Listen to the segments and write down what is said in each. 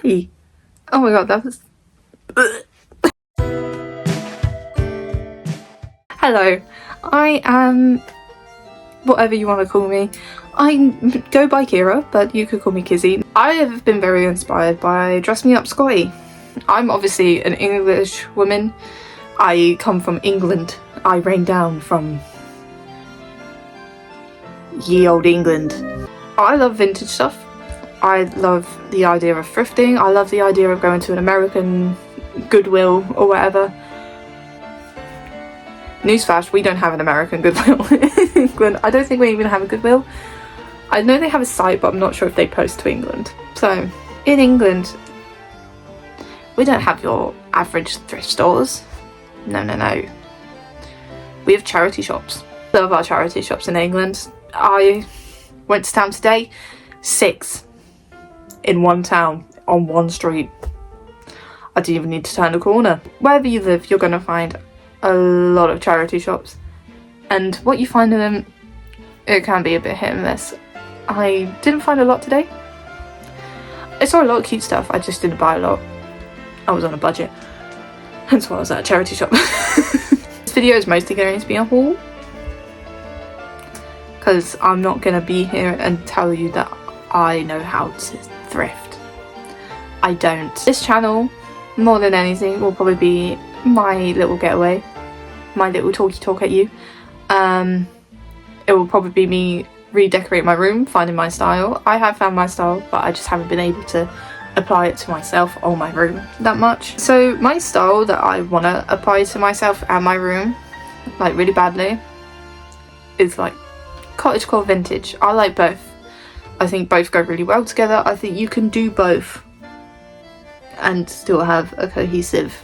Hi! Oh my god, that was... Hello, I am... whatever you want to call me. I go by Kira, but you could call me Kizzy. I have been very inspired by Dress Me Up Scotty. I'm obviously an English woman. I come from England. I rain down from ye old England. I love vintage stuff. I love the idea of thrifting. I love the idea of going to an American Goodwill or whatever. Newsflash, we don't have an American Goodwill in England. I don't think we even have a Goodwill. I know they have a site, but I'm not sure if they post to England. So, in England, we don't have your average thrift stores. No, no, no. We have charity shops. Love our charity shops in England. I went to town today. 6 in one town on one street. I didn't even need to turn a corner. Wherever you live, you're going to find a lot of charity shops, and what you find in them, it can be a bit hit and miss. I didn't find a lot today. I saw a lot of cute stuff, I just didn't buy a lot. I was on a budget, hence why I was at a charity shop. This video is mostly going to be a haul, because I'm not going to be here and tell you that I know how to thrift. I don't. This channel, more than anything, will probably be my little getaway, my little talky talk at you. It will probably be me redecorate my room, finding my style. I have found my style, but I just haven't been able to apply it to myself or my room that much. So my style that I want to apply to myself and my room, like really badly, is like cottagecore vintage. I like both. I think both go really well together. I think you can do both and still have a cohesive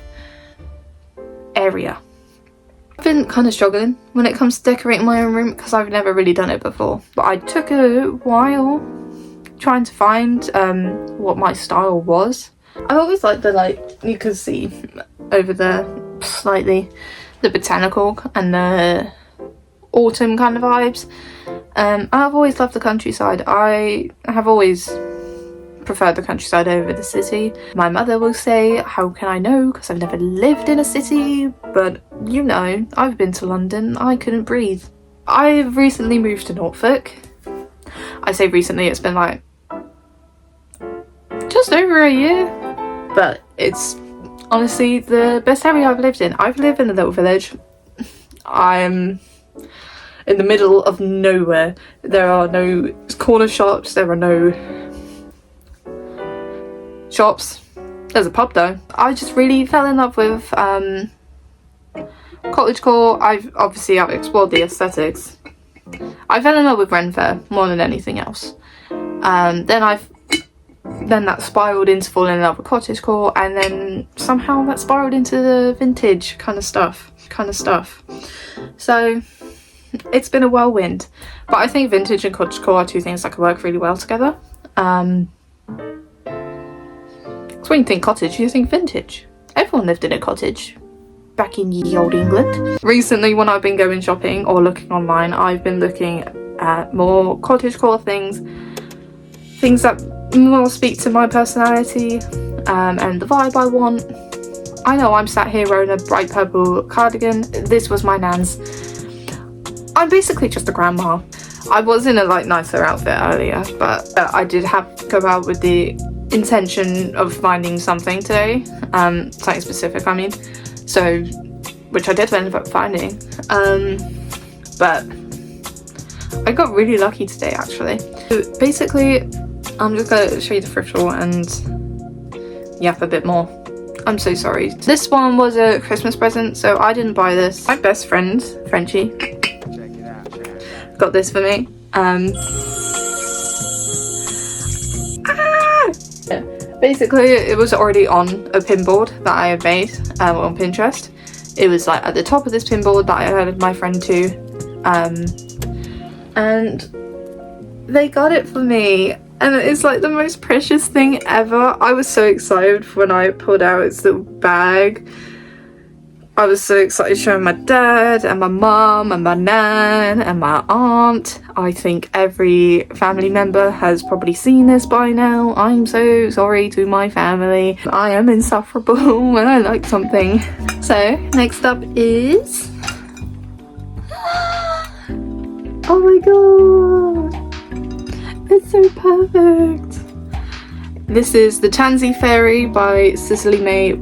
area. I've been kind of struggling when it comes to decorating my own room because I've never really done it before, but I took a while trying to find what my style was. I always like the, like, you can see over there slightly, the botanical and the autumn kind of vibes. I've always loved the countryside. I have always preferred the countryside over the city. My mother will say, how can I know, because I've never lived in a city, but you know, I've been to London. I couldn't breathe. I've recently moved to Norfolk. I say recently, it's been like just over a year, but it's honestly the best area I've lived in. I've lived in a little village. I'm in the middle of nowhere. There are no corner shops, there are no shops. There's a pub though. I just really fell in love with cottagecore. I've explored the aesthetics. I fell in love with Ren Fair more than anything else. Then that spiraled into falling in love with cottagecore, and then somehow that spiraled into the vintage kind of stuff. So it's been a whirlwind, but I think vintage and cottagecore are two things that can work really well together. So when you think cottage, you think vintage. Everyone lived in a cottage back in ye old England. Recently, when I've been going shopping or looking online, I've been looking at more cottagecore things that more speak to my personality and the vibe I want. I know I'm sat here wearing a bright purple cardigan. This was my nan's. I'm basically just a grandma. I was in a like nicer outfit earlier, but I did go out with the intention of finding something today, something specific I mean, so which I did end up finding, but I got really lucky today actually. So basically I'm just going to show you the thrift haul and yap a bit more. I'm so sorry. This one was a Christmas present, so I didn't buy this. My best friend Frenchie got this for me. Basically, it was already on a pinboard that I had made on Pinterest. It was like at the top of this pinboard that I had my friend to, and they got it for me, and it's like the most precious thing ever. I was so excited when I pulled out its little bag. I was so excited showing my dad and my mum and my nan and my aunt. I think every family member has probably seen this by now. I'm so sorry to my family. I am insufferable when I like something. So next up is... oh my god! It's so perfect! This is The Tansy Fairy by Cicely Mary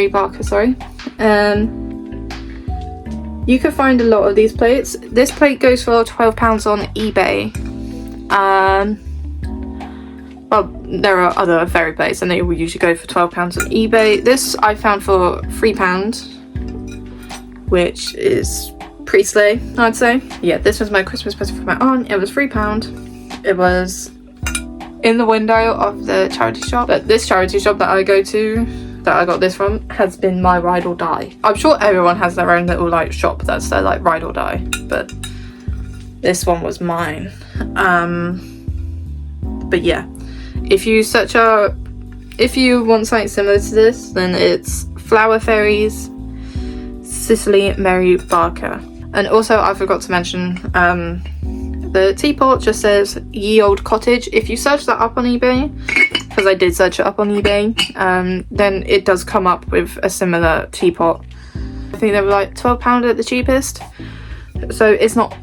Barker, sorry. You can find a lot of these plates. This plate goes for £12 on eBay. Well, there are other fairy plates and they will usually go for £12 on eBay. This I found for £3, which is pretty slay, I'd say. Yeah, this was my Christmas present for my aunt. It was £3. It was in the window of the charity shop. But this charity shop that I go to, that I got this from, has been my ride or die. I'm sure everyone has their own little like shop that's their like ride or die, but this one was mine. But yeah, if you search up, if you want something similar to this, then it's Flower Fairies, Cicely Mary Barker. And also I forgot to mention, the teapot just says Ye Old Cottage. If you search that up on eBay, because I did search it up on eBay, then it does come up with a similar teapot. I think they were like £12 at the cheapest, so it's not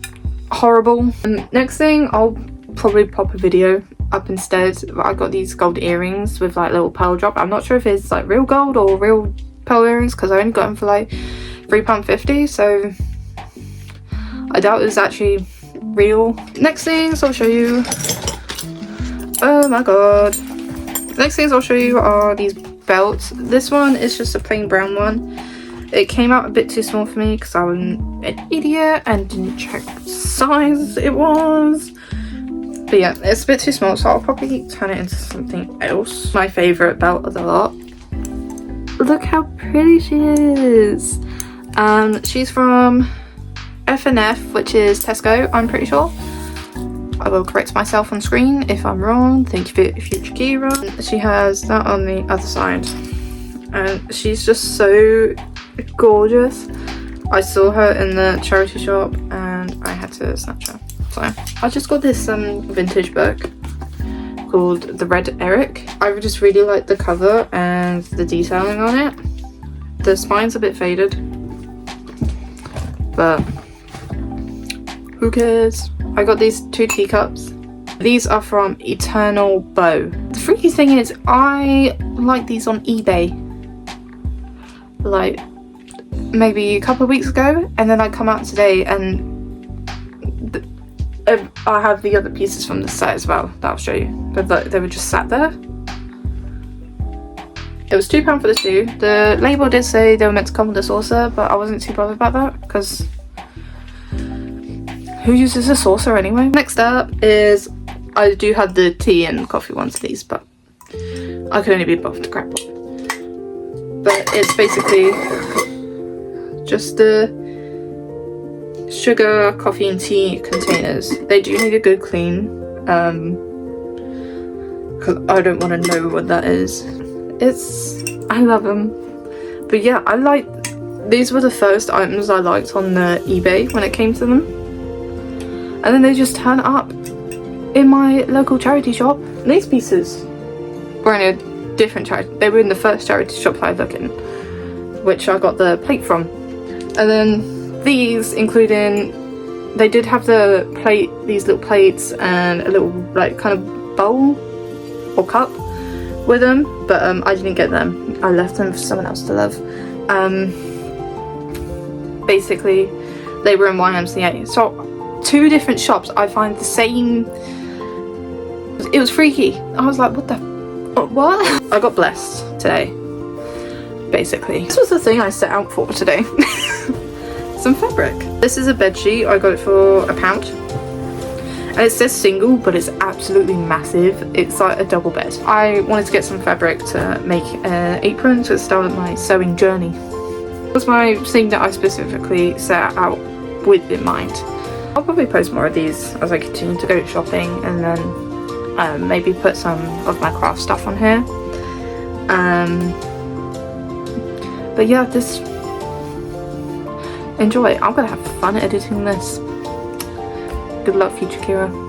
horrible. Next thing, I'll probably pop a video up instead. I got these gold earrings with like little pearl drop. I'm not sure if it's like real gold or real pearl earrings because I only got them for like £3.50, so I doubt it was actually real. Next things I'll show you, oh my god, next things I'll show you are these belts. This one is just a plain brown one. It came out a bit too small for me because I'm an idiot and didn't check what size it was. But yeah, it's a bit too small, so I'll probably turn it into something else. My favourite belt of the lot. Look how pretty she is. She's from F&F, which is Tesco, I'm pretty sure. I will correct myself on screen if I'm wrong. Thank you for future Kira. She has that on the other side. And she's just so gorgeous. I saw her in the charity shop and I had to snatch her. So I just got this vintage book called The Red Eric. I just really like the cover and the detailing on it. The spine's a bit faded, but who cares? I got these 2 teacups. These are from Eternal Bow. The freaky thing is I like these on eBay like maybe a couple of weeks ago, and then I come out today and I have the other pieces from the set as well that I'll show you, but they were just sat there. It was £2 for the 2. The label did say they were meant to come with a saucer, but I wasn't too bothered about that because who uses a saucer anyway? Next up is, I do have the tea and coffee ones of these, but I could only be bothered to grab one. But it's basically just the sugar, coffee and tea containers. They do need a good clean, because I don't want to know what that is. I love them. But yeah, these were the first items I liked on the eBay when it came to them. And then they just turn up in my local charity shop. And these pieces were in a different charity. They were in the first charity shop I looked in, which I got the plate from. And then these, including, they did have the plate, these little plates and a little like kind of bowl or cup with them, but I didn't get them. I left them for someone else to love. Basically, they were in YMCA. So 2 different shops, I find the same. It was freaky. I was like, what? I got blessed today, basically. This was the thing I set out for today. Some fabric. This is a bed sheet. I got it for £1. And it says single, but it's absolutely massive. It's like a double bed. I wanted to get some fabric to make an apron to start my sewing journey. It was my thing that I specifically set out with in mind. I'll probably post more of these as I continue to go shopping, and then maybe put some of my craft stuff on here. But yeah, just enjoy. I'm gonna have fun editing this. Good luck, future Kira.